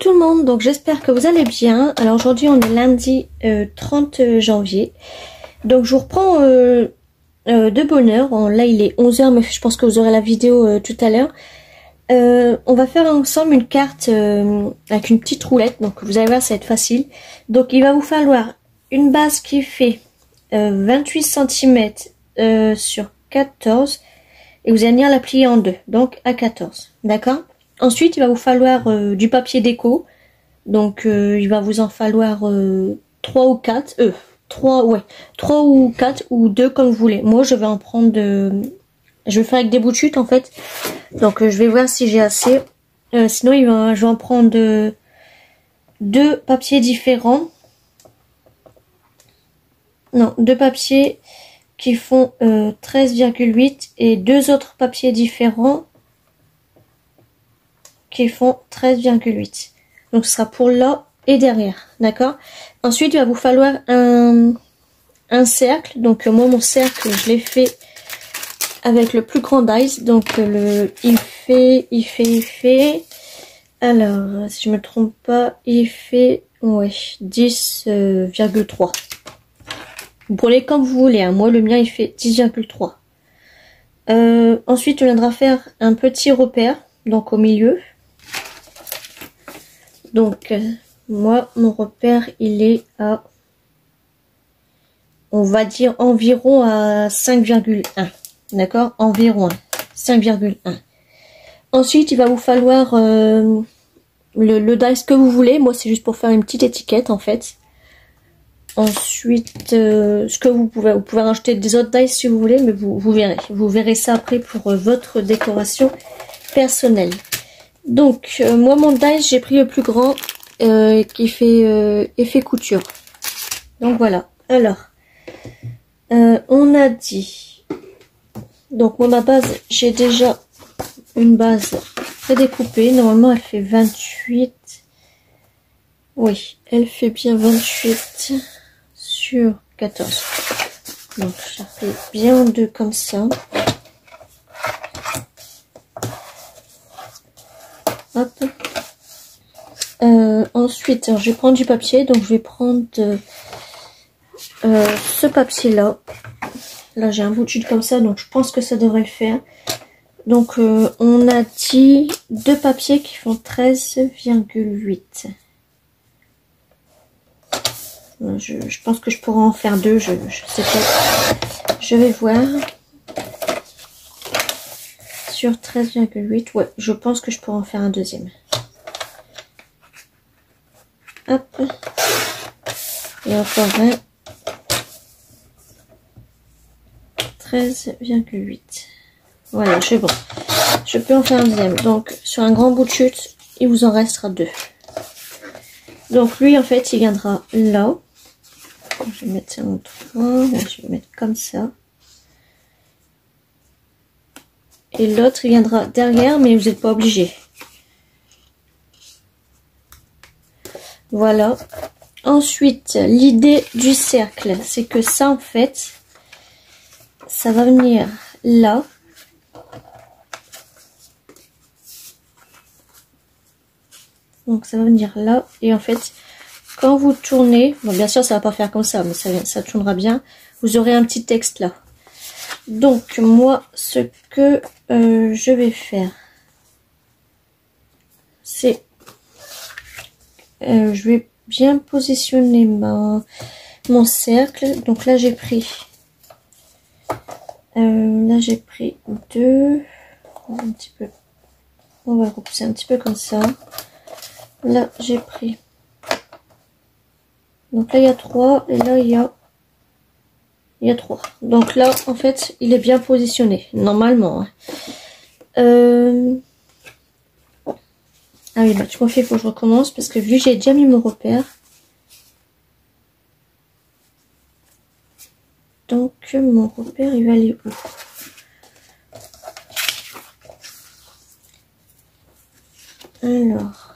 tout le monde, donc j'espère que vous allez bien. Alors aujourd'hui on est lundi 30 janvier. Donc je vous reprends de bonne heure. Là il est 11 h mais je pense que vous aurez la vidéo tout à l'heure. On va faire ensemble une carte avec une petite roulette. Donc vous allez voir, ça va être facile. Donc il va vous falloir une base qui fait 28 cm sur 14. Et vous allez venir la plier en deux, donc à 14. D'accord? Ensuite, il va vous falloir du papier déco. Donc, il va vous en falloir 3 ou 4. 3 ou 4 ou 2 comme vous voulez. Moi, je vais en prendre... je vais faire avec des bouts de chute, en fait. Donc, je vais voir si j'ai assez. Sinon, je vais en prendre 2 papiers différents. Non, 2 papiers qui font 13,8 et 2 autres papiers différents qui font 13,8. Donc ce sera pour là et derrière, d'accord? Ensuite il va vous falloir un cercle. Donc moi mon cercle je l'ai fait avec le plus grand dice. Donc il fait alors si je me trompe pas, il fait 10,3. Vous prenez comme vous voulez, hein. Moi le mien il fait 10,3. Ensuite on viendra faire un petit repère, donc au milieu. Donc moi mon repère il est à, on va dire environ à 5,1. D'accord, environ 5,1. Ensuite il va vous falloir le dice que vous voulez. Moi c'est juste pour faire une petite étiquette en fait. Ensuite, ce que vous pouvez rajouter des autres dice si vous voulez, mais vous verrez ça après pour votre décoration personnelle. Donc, moi mon dice, j'ai pris le plus grand qui fait effet couture. Donc voilà. Alors, on a dit. Donc moi ma base, j'ai déjà une base prédécoupée. Normalement, elle fait 28. Oui, elle fait bien 28. Sur 14. Donc ça fait bien en deux comme ça. Hop. Ensuite, alors, je vais prendre du papier. Donc je vais prendre ce papier là. Là j'ai un bout de chute comme ça, donc je pense que ça devrait le faire. Donc on a dit 2 papiers qui font 13,8. Je pense que je pourrais en faire 2, je sais pas. Je vais voir. Sur 13,8, ouais, je pense que je pourrais en faire un deuxième. Hop. Et encore un. 13,8. Voilà, c'est bon. Je peux en faire un deuxième. Donc, sur un grand bout de chute, il vous en restera 2. Donc, lui, en fait, il viendra là. Je vais mettre ça en 3, je vais mettre comme ça. Et l'autre, il viendra derrière, mais vous n'êtes pas obligé. Voilà. Ensuite, l'idée du cercle, c'est que ça, en fait, ça va venir là. Donc, ça va venir là. Et en fait... quand vous tournez, bon bien sûr ça va pas faire comme ça, mais ça tournera bien, vous aurez un petit texte là. Donc moi ce que je vais faire, c'est je vais bien positionner mon cercle. Donc là j'ai pris 2, un petit peu, on va repousser un petit peu comme ça. Là j'ai pris, donc là il y a 3 et là il y a 3. Donc là en fait il est bien positionné normalement. Ah oui, bah tu m'en fais, il faut que je recommence parce que vu que j'ai déjà mis mon repère. Donc mon repère il va aller où? Alors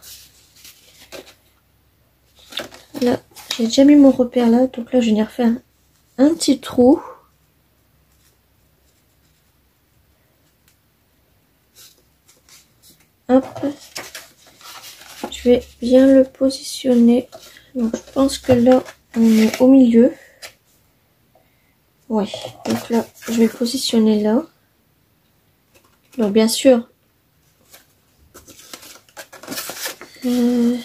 là j'ai déjà mis mon repère là, donc là je vais venir faire un petit trou. Hop, je vais bien le positionner. Donc je pense que là on est au milieu. Ouais, donc là je vais le positionner là. Donc bien sûr je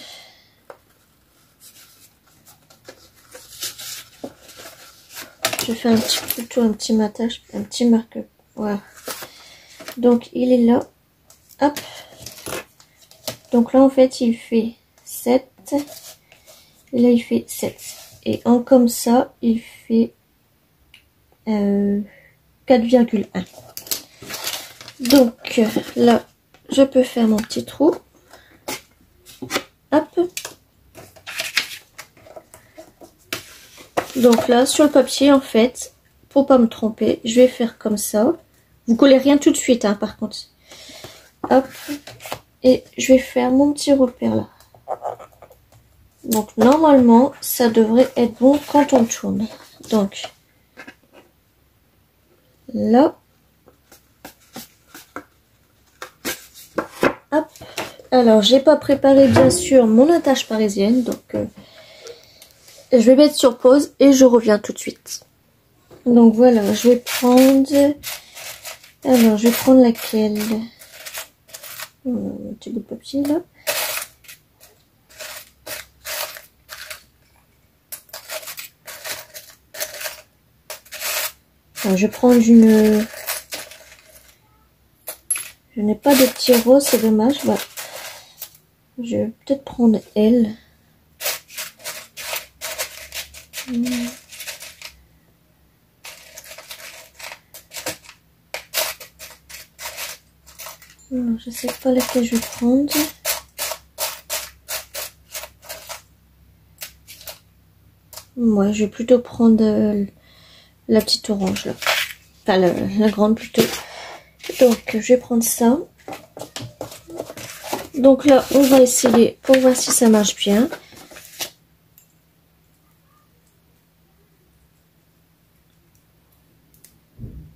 fais plutôt un petit matage, un petit marque. Voilà. Donc il est là. Hop. Donc là en fait il fait 7. Et là il fait 7. Et en comme ça il fait 4,1. Donc là je peux faire mon petit trou. Hop. Donc là sur le papier en fait, pour pas me tromper, je vais faire comme ça. Vous collez rien tout de suite hein, par contre. Hop. Et je vais faire mon petit repère là. Donc normalement ça devrait être bon quand on tourne. Donc là. Hop. Alors j'ai pas préparé bien sûr mon attache parisienne. Donc je vais mettre sur pause et je reviens tout de suite. Donc voilà, je vais prendre... Alors je vais prendre laquelle? Un petit bout de papier là. Alors, je vais prendre une... Je n'ai pas de petit rose, c'est dommage. Bah, je vais peut-être prendre elle. Non, je sais pas laquelle je vais prendre. Moi, je vais plutôt prendre la petite orange là. Enfin, la grande plutôt. Donc, je vais prendre ça. Donc là, on va essayer pour voir si ça marche bien.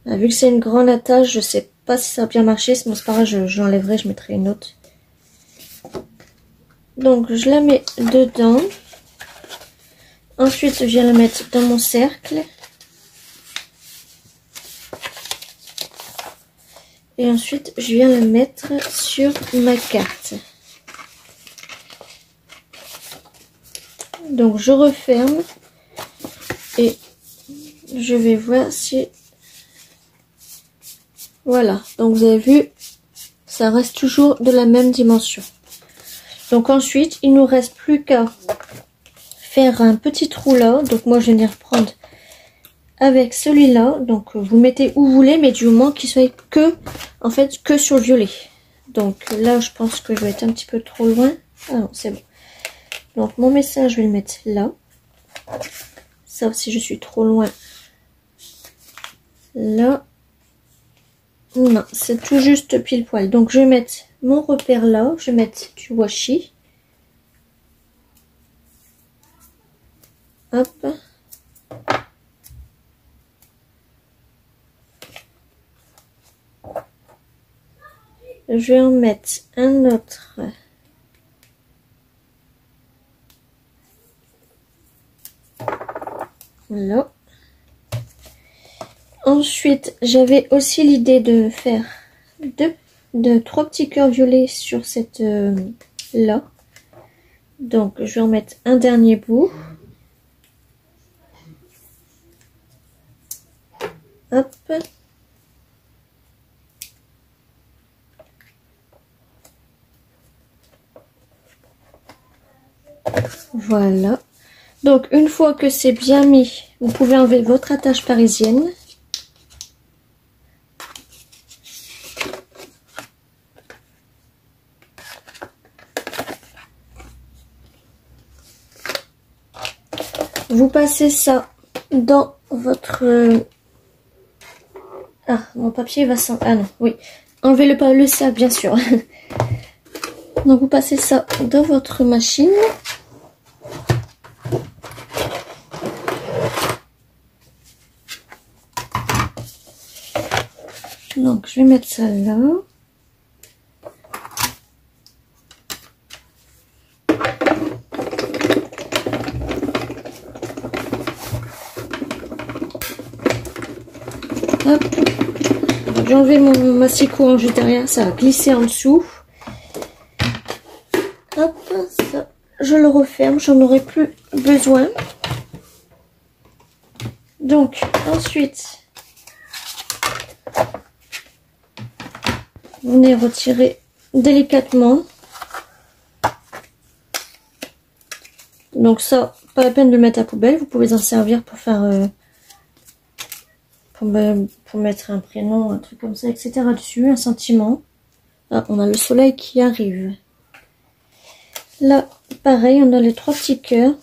Ah, vu que c'est une grande attache, je sais pas si ça a bien marché. Sinon, c'est pas grave, je l'enlèverai, je mettrai une autre. Donc, je la mets dedans. Ensuite, je viens la mettre dans mon cercle. Et ensuite, je viens la mettre sur ma carte. Donc, je referme. Et je vais voir si... Voilà. Donc, vous avez vu, ça reste toujours de la même dimension. Donc, ensuite, il nous reste plus qu'à faire un petit trou là. Donc, moi, je vais venir prendre avec celui-là. Donc, vous mettez où vous voulez, mais du moment qu'il soit que, en fait, que sur le violet. Donc, là, je pense que je vais être un petit peu trop loin. Ah non, c'est bon. Donc, mon message, je vais le mettre là. Sauf si je suis trop loin. Là. Non, c'est tout juste pile poil. Donc, je vais mettre mon repère là. Je vais mettre du washi. Hop. Je vais en mettre un autre. Voilà. Ensuite, j'avais aussi l'idée de faire trois petits cœurs violets sur cette là. Donc, je vais en mettre un dernier bout. Hop. Voilà. Donc, une fois que c'est bien mis, vous pouvez enlever votre attache parisienne. Vous passez ça dans votre... Ah, mon papier va s'en... Ah non, oui. Enlevez le sac, bien sûr. Donc, vous passez ça dans votre machine. Donc, je vais mettre ça là. Hop. J'ai enlevé mon massicot en derrière, ça a glissé en dessous. Hop, ça, je le referme, j'en aurai plus besoin. Donc, ensuite, on est retiré délicatement. Donc ça, pas la peine de le mettre à la poubelle, vous pouvez en servir pour faire... pour mettre un prénom, un truc comme ça, etc. dessus, un sentiment. Ah, on a le soleil qui arrive. Là, pareil, on a les 3 petits cœurs.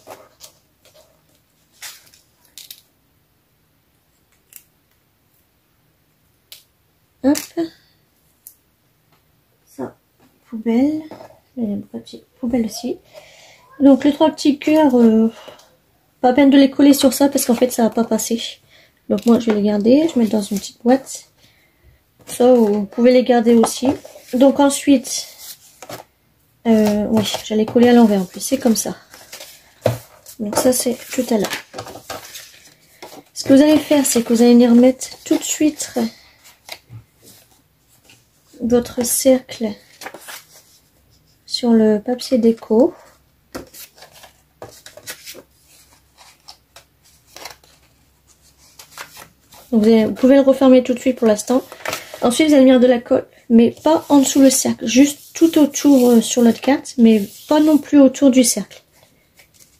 Hop. Ça, poubelle. Il y a une petite poubelle aussi. Donc les 3 petits cœurs, pas la peine de les coller sur ça parce qu'en fait ça va pas passer. Donc moi je vais les garder, je mets dans une petite boîte. Ça vous pouvez les garder aussi. Donc ensuite, oui, j'allais coller à l'envers en plus, c'est comme ça. Donc ça c'est tout à l'heure. Ce que vous allez faire, c'est que vous allez venir mettre tout de suite votre cercle sur le papier déco. Donc vous pouvez le refermer tout de suite pour l'instant. Ensuite vous allez mettre de la colle, mais pas en dessous le cercle, juste tout autour sur notre carte, mais pas non plus autour du cercle.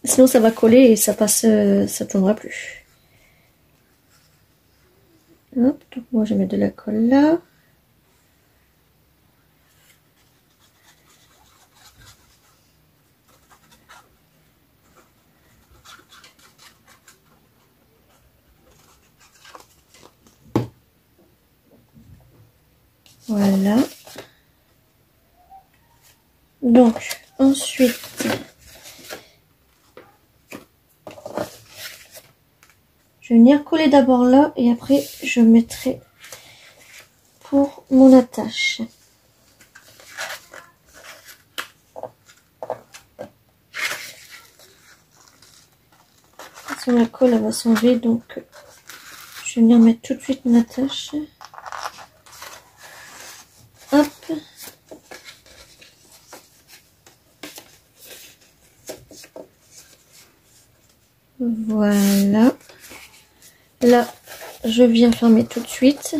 Sinon ça va coller et ça passe, ça tournera plus. Hop, donc moi je vais mettre de la colle là. Voilà. Donc, ensuite, je vais venir coller d'abord là et après je mettrai pour mon attache. Attention, la colle elle va s'enlever, donc je vais venir mettre tout de suite mon attache. Hop. Voilà. Là, je viens fermer tout de suite.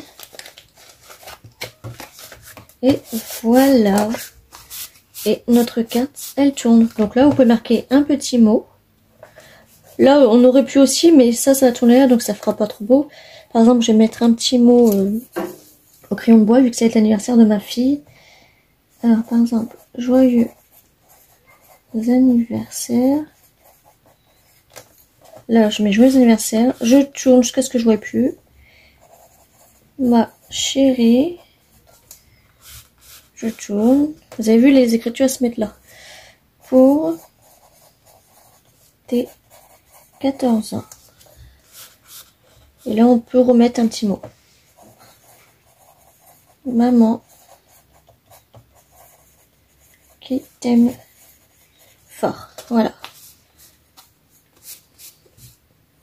Et voilà. Et notre carte, elle tourne. Donc là, vous pouvez marquer un petit mot. Là, on aurait pu aussi, mais ça va tourner là, donc ça fera pas trop beau. Par exemple, je vais mettre un petit mot au crayon de bois, vu que c'est l'anniversaire de ma fille. Alors, par exemple, joyeux anniversaire. Là, je mets joyeux anniversaire. Je tourne jusqu'à ce que je ne vois plus. Ma chérie. Je tourne. Vous avez vu, les écritures se mettent là. Pour tes 14 ans. Et là, on peut remettre un petit mot. Maman qui t'aime fort. Voilà.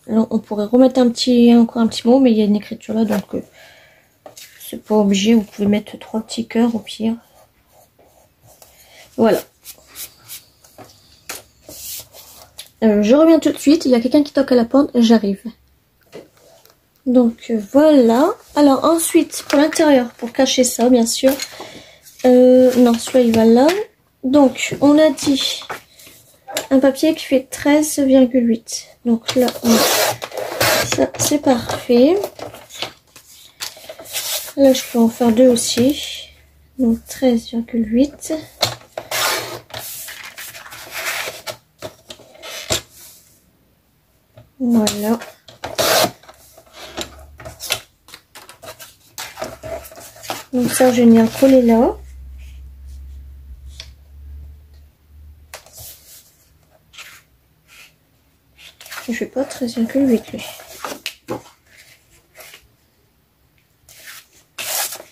Alors, on pourrait remettre encore un petit mot, mais il y a une écriture là, donc c'est pas obligé. Vous pouvez mettre 3 petits cœurs au pire. Voilà. Je reviens tout de suite. Il y a quelqu'un qui toque à la porte. J'arrive. Donc voilà. Alors ensuite, pour l'intérieur, pour cacher ça, bien sûr. Non, celui-là il va là. Donc, on a dit un papier qui fait 13,8. Donc là, ça c'est parfait. Là, je peux en faire 2 aussi. Donc 13,8. Voilà. Donc ça, je vais venir coller là. Je fais pas 13,8 lui.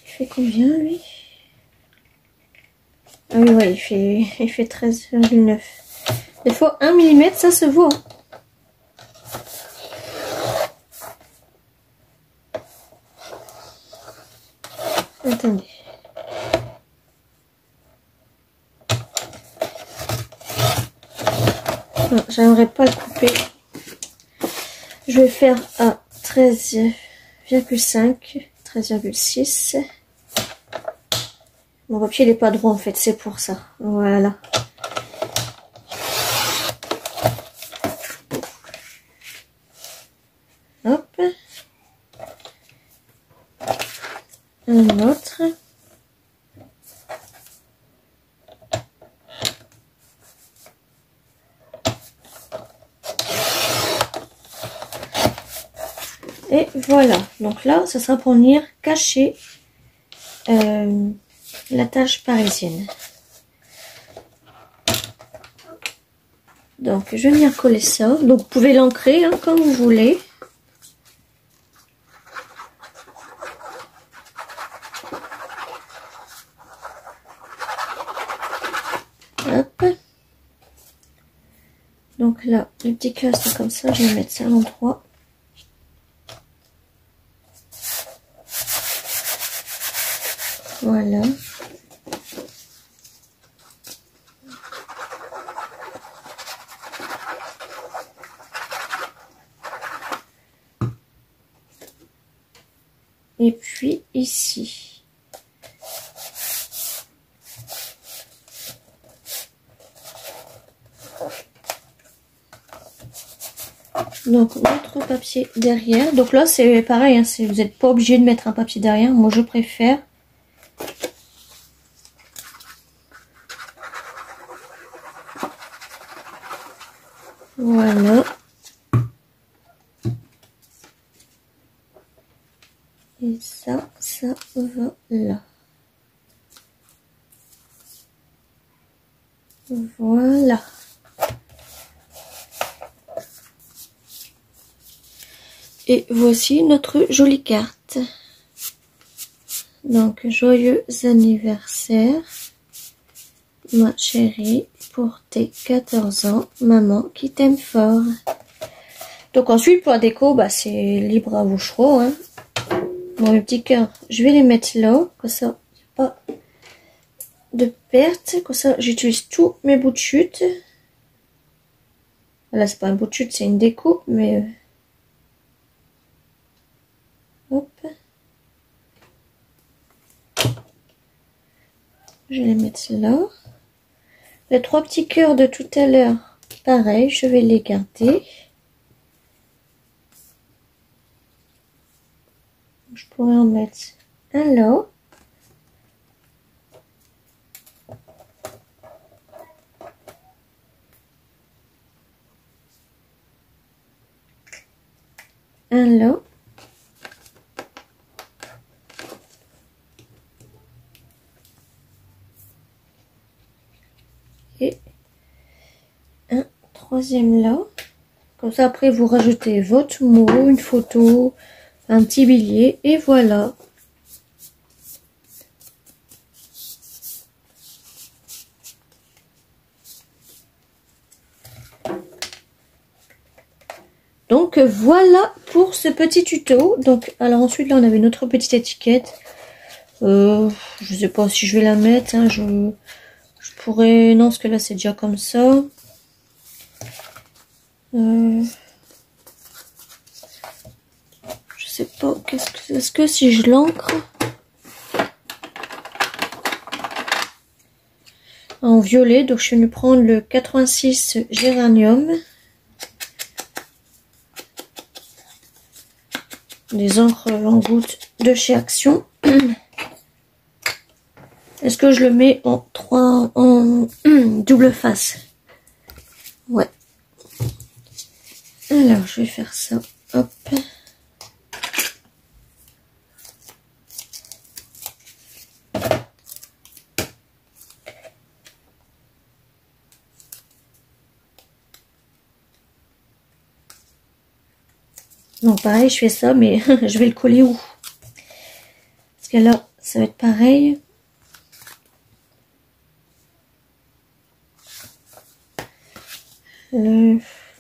Il fait combien lui? Ah oui, ouais, il fait 13,9. Des fois 1 mm, ça se voit. Attendez. Non, j'aimerais pas le couper. Je vais faire à 13,5, 13,6. Mon papier il est pas droit en fait, c'est pour ça. Voilà. Hop. Un autre. Et voilà. Donc là, ça sera pour venir cacher la tache parisienne. Donc, je vais venir coller ça. Donc, vous pouvez l'ancrer hein, comme vous voulez. Hop. Donc là, les petits cœurs, c'est comme ça. Je vais mettre ça à l'endroit. Voilà. Et puis ici. Donc notre papier derrière. Donc là c'est pareil, hein, vous n'êtes pas obligé de mettre un papier derrière. Moi je préfère. Voilà. Et ça va là. Voilà. Et voici notre jolie carte. Donc, joyeux anniversaire, ma chérie, pour tes 14 ans, maman qui t'aime fort. Donc ensuite, pour la déco, bah, c'est libre à vos choix. Hein. Bon, mes petits cœurs, je vais les mettre là, comme ça, pas de perte. Comme ça, j'utilise tous mes bouts de chute. Là, c'est pas un bout de chute, c'est une déco, mais... Hop. Je vais les mettre là. Les 3 petits cœurs de tout à l'heure, pareil, je vais les garder. Je pourrais en mettre un là. Un là. Et un troisième là. Comme ça, après, vous rajoutez votre mot, une photo, un petit billet, et voilà. Donc, voilà pour ce petit tuto. Donc, alors ensuite, là, on avait notre petite étiquette. Je sais pas si je vais la mettre, hein, je pourrais... Non, parce que là, c'est déjà comme ça. Je sais pas, est-ce que si je l'encre en violet, donc je suis venue prendre le 86 Géranium. Des encres en gouttes de chez Action. Est-ce que je le mets en double face? Ouais. Alors, je vais faire ça. Hop. Donc, pareil, je fais ça, mais je vais le coller où? Parce que là, ça va être pareil.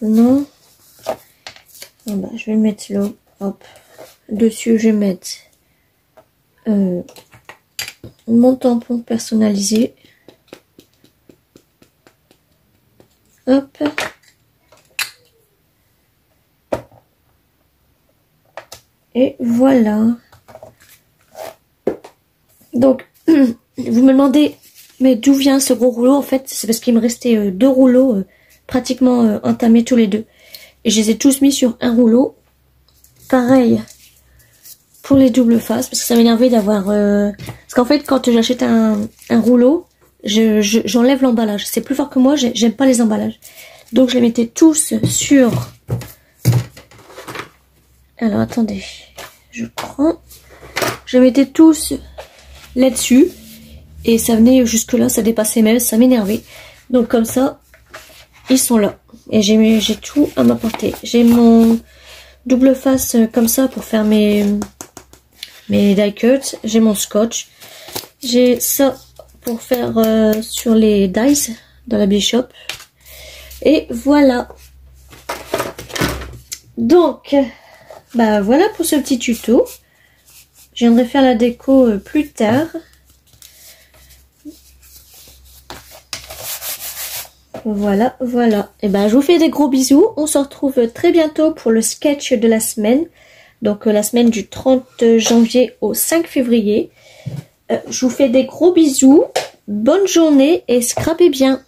Non. Ah bah, je vais le mettre là. Hop. Dessus, je vais mettre mon tampon personnalisé. Hop. Et voilà. Donc, vous me demandez, mais d'où vient ce gros rouleau? En fait, c'est parce qu'il me restait 2 rouleaux pratiquement entamés tous les deux. Et je les ai tous mis sur un rouleau. Pareil pour les doubles faces, parce que ça m'énervait d'avoir... Parce qu'en fait, quand j'achète un rouleau, j'enlève l'emballage. C'est plus fort que moi, j'aime pas les emballages. Donc, je les mettais tous sur... Alors, attendez. Je prends... Je les mettais tous là-dessus. Et ça venait jusque là, ça dépassait même, ça m'énervait. Donc, comme ça, ils sont là. Et j'ai tout à ma portée. J'ai mon double face comme ça pour faire mes die cuts. J'ai mon scotch. J'ai ça pour faire sur les dies dans la Bishop. Et voilà. Donc, bah voilà pour ce petit tuto. Je viendrai faire la déco plus tard. Voilà, voilà. Et ben, je vous fais des gros bisous. On se retrouve très bientôt pour le sketch de la semaine. Donc, la semaine du 30 janvier au 5 février. Je vous fais des gros bisous. Bonne journée et scrapez bien.